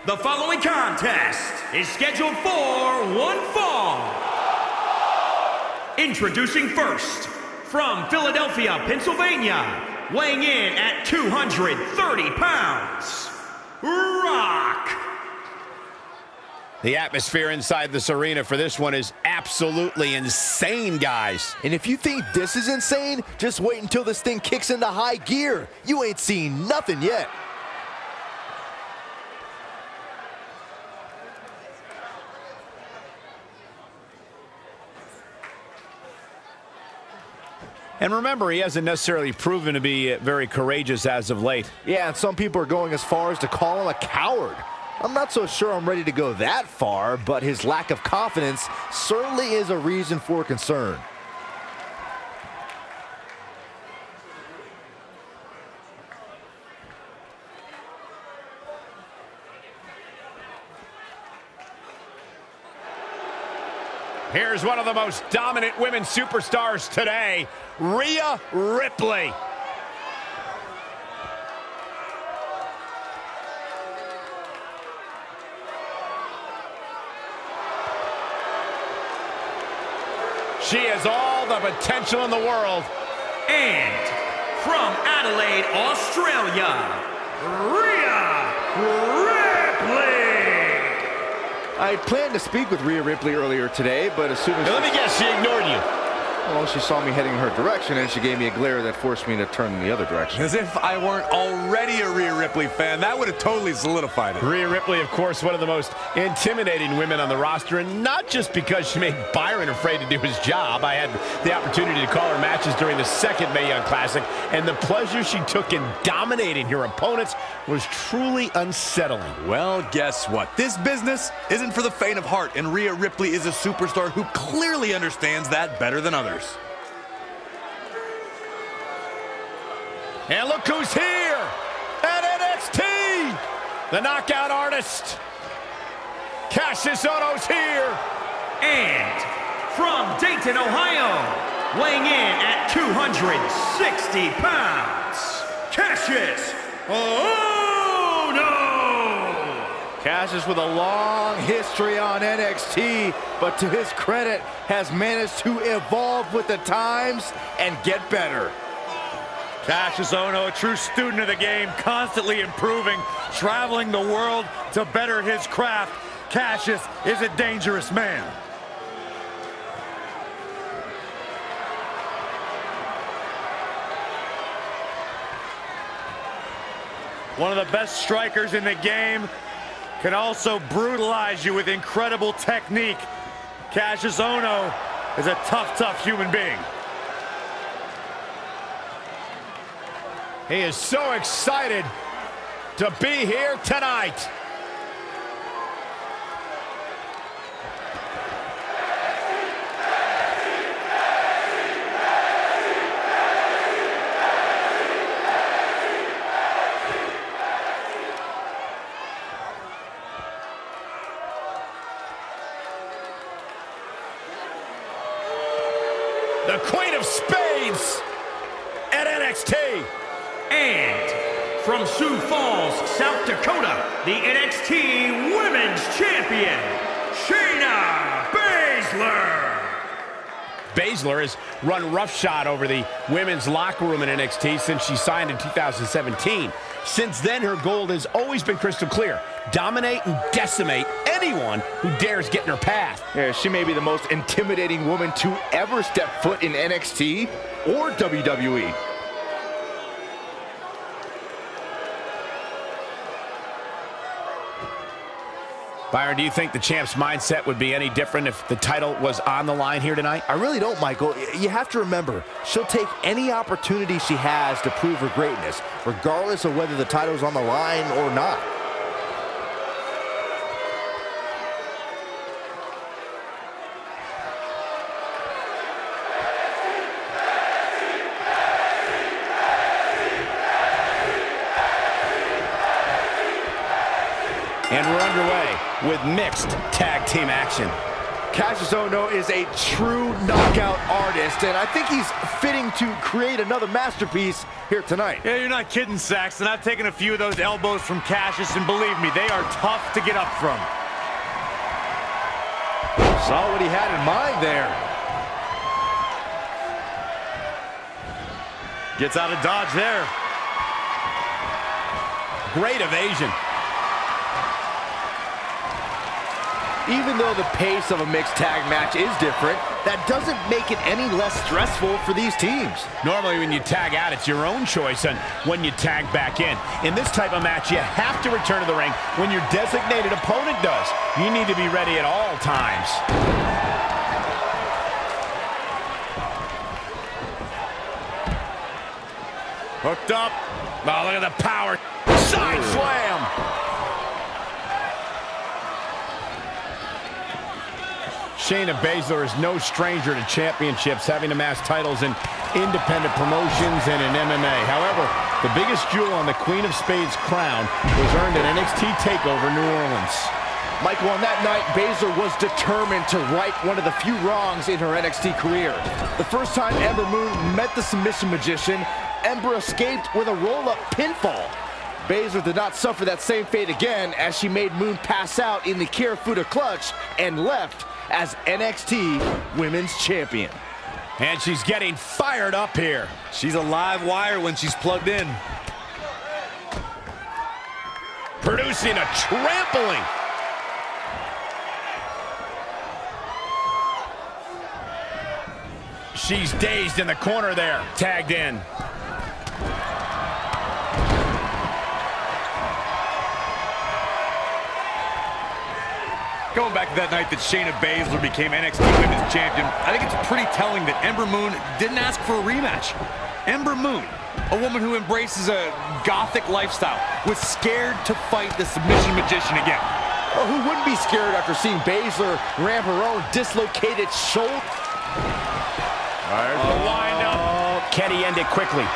The following contest is scheduled for one fall. Introducing first, from Philadelphia, Pennsylvania, weighing in at 230 pounds, Rock. The atmosphere inside this arena for this one is absolutely insane, guys. And if you think this is insane, just wait until this thing kicks into high gear. You ain't seen nothing yet. And remember, he hasn't necessarily proven to be very courageous as of late. Yeah, and some people are going as far as to call him a coward. I'm not so sure I'm ready to go that far, but his lack of confidence certainly is a reason for concern. Here's one of the most dominant women superstars today, Rhea Ripley. She has all the potential in the world. And from Adelaide, Australia, Rhea Ripley. I planned to speak with Rhea Ripley earlier today, but as soon as... Now, let me guess, she ignored you. Well, she saw me heading in her direction, and she gave me a glare that forced me to turn in the other direction. As if I weren't already a Rhea Ripley fan. That would have totally solidified it. Rhea Ripley, of course, one of the most intimidating women on the roster, and not just because she made Byron afraid to do his job. I had the opportunity to call her matches during the second Mae Young Classic, and the pleasure she took in dominating her opponents was truly unsettling. Well, guess what? This business isn't for the faint of heart, and Rhea Ripley is a superstar who clearly understands that better than others. And look who's here at NXT! The knockout artist, Cassius Ohno's here. And from Dayton, Ohio, weighing in at 260 pounds, Cassius Ohno. Cassius with a long history on NXT, but to his credit, has managed to evolve with the times and get better. Cassius Ohno, a true student of the game, constantly improving, traveling the world to better his craft. Cassius is a dangerous man. One of the best strikers in the game, can also brutalize you with incredible technique. Cassius Ohno is a tough, tough human being. He is so excited to be here tonight. The Queen of Spades at NXT. And from Sioux Falls, South Dakota, the NXT Women's Champion, Shayna Baszler. Baszler has run roughshod over the women's locker room in NXT since she signed in 2017. Since then, her goal has always been crystal clear: dominate and decimate anyone who dares get in her path. Yeah, she may be the most intimidating woman to ever step foot in NXT or WWE. Byron, do you think the champ's mindset would be any different if the title was on the line here tonight? I really don't, Michael. You have to remember, she'll take any opportunity she has to prove her greatness, regardless of whether the title's on the line or not. And we're underway with mixed tag team action. Cassius Ohno is a true knockout artist, and I think he's fitting to create another masterpiece here tonight. Yeah, you're not kidding, Saxton. I've taken a few of those elbows from Cassius, and believe me, they are tough to get up from. Saw what he had in mind there. Gets out of dodge there. Great evasion. Even though the pace of a mixed tag match is different, that doesn't make it any less stressful for these teams. Normally when you tag out, it's your own choice on when you tag back in. In this type of match, you have to return to the ring when your designated opponent does. You need to be ready at all times. Hooked up. Oh, look at the power. Side slam. Shayna Baszler is no stranger to championships, having amassed titles in independent promotions and in MMA. However, the biggest jewel on the Queen of Spades crown was earned at NXT TakeOver New Orleans. Michael, on that night, Baszler was determined to right one of the few wrongs in her NXT career. The first time Ember Moon met the submission magician, Ember escaped with a roll-up pinfall. Baszler did not suffer that same fate again as she made Moon pass out in the Kirifuda clutch and left as NXT Women's Champion. And she's getting fired up here. She's a live wire when she's plugged in. Producing a trampling. She's dazed in the corner there. Tagged in. Going back to that night that Shayna Baszler became NXT Women's Champion, I think it's pretty telling that Ember Moon didn't ask for a rematch. Ember Moon, a woman who embraces a gothic lifestyle, was scared to fight the submission magician again. Well, who wouldn't be scared after seeing Baszler ram her own dislocated shoulder? There's the windup. Can he end it quickly?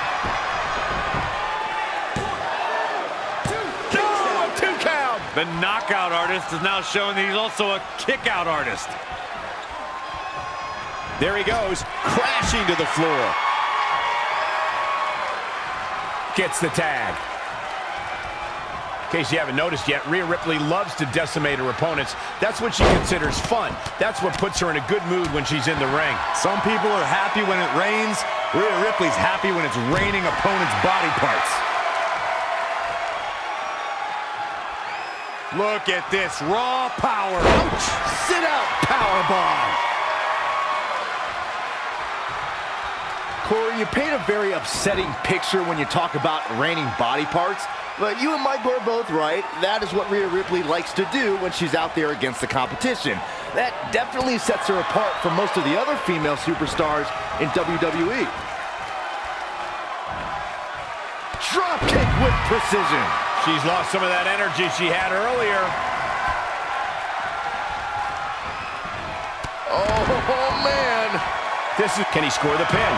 The knockout artist is now showing that he's also a kick-out artist. There he goes, crashing to the floor. Gets the tag. In case you haven't noticed yet, Rhea Ripley loves to decimate her opponents. That's what she considers fun. That's what puts her in a good mood when she's in the ring. Some people are happy when it rains. Rhea Ripley's happy when it's raining opponents' body parts. Look at this raw power. Ouch! Sit out powerbomb. Corey, you paint a very upsetting picture when you talk about raining body parts, but you and Michael are both right. That is what Rhea Ripley likes to do when she's out there against the competition. That definitely sets her apart from most of the other female superstars in WWE. Drop kick with precision. She's lost some of that energy she had earlier. Oh man. Can he score the pin?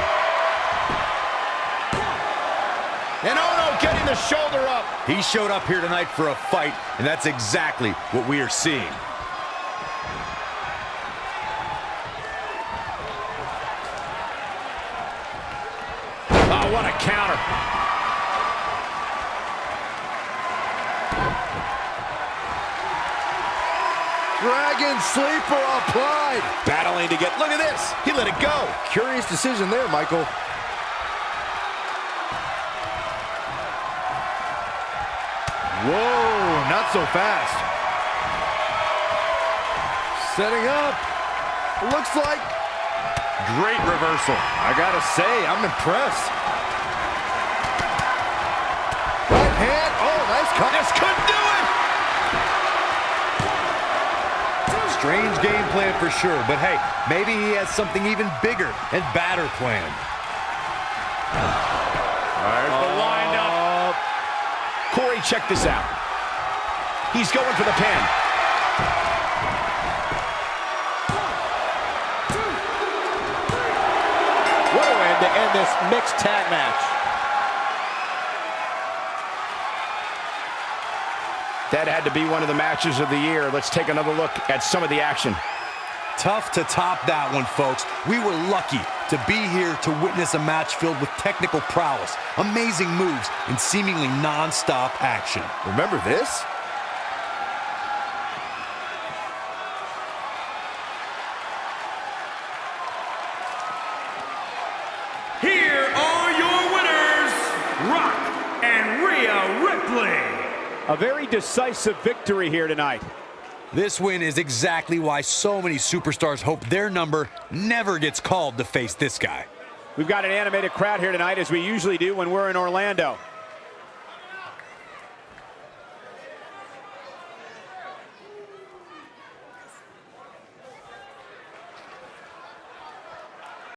And Ohno getting the shoulder up. He showed up here tonight for a fight, and that's exactly what we are seeing. Oh, what a counter. Dragon sleeper applied. Battling to get, look at this. He let it go. Curious decision there, Michael. Whoa, not so fast. Setting up. Looks like Great reversal. I gotta say, I'm impressed. Right hand. Oh, nice cut. This could do it. Strange game plan for sure, but hey, maybe he has something even bigger and badder planned. There's the windup. Corey, check this out. He's going for the pin. What a way to end this mixed tag match. That had to be one of the matches of the year. Let's take another look at some of the action. Tough to top that one, folks. We were lucky to be here to witness a match filled with technical prowess, amazing moves, and seemingly non-stop action. Remember this? Here are your winners, Rock and Rhea Ripley. A very decisive victory here tonight. This win is exactly why so many superstars hope their number never gets called to face this guy. We've got an animated crowd here tonight, as we usually do when we're in Orlando.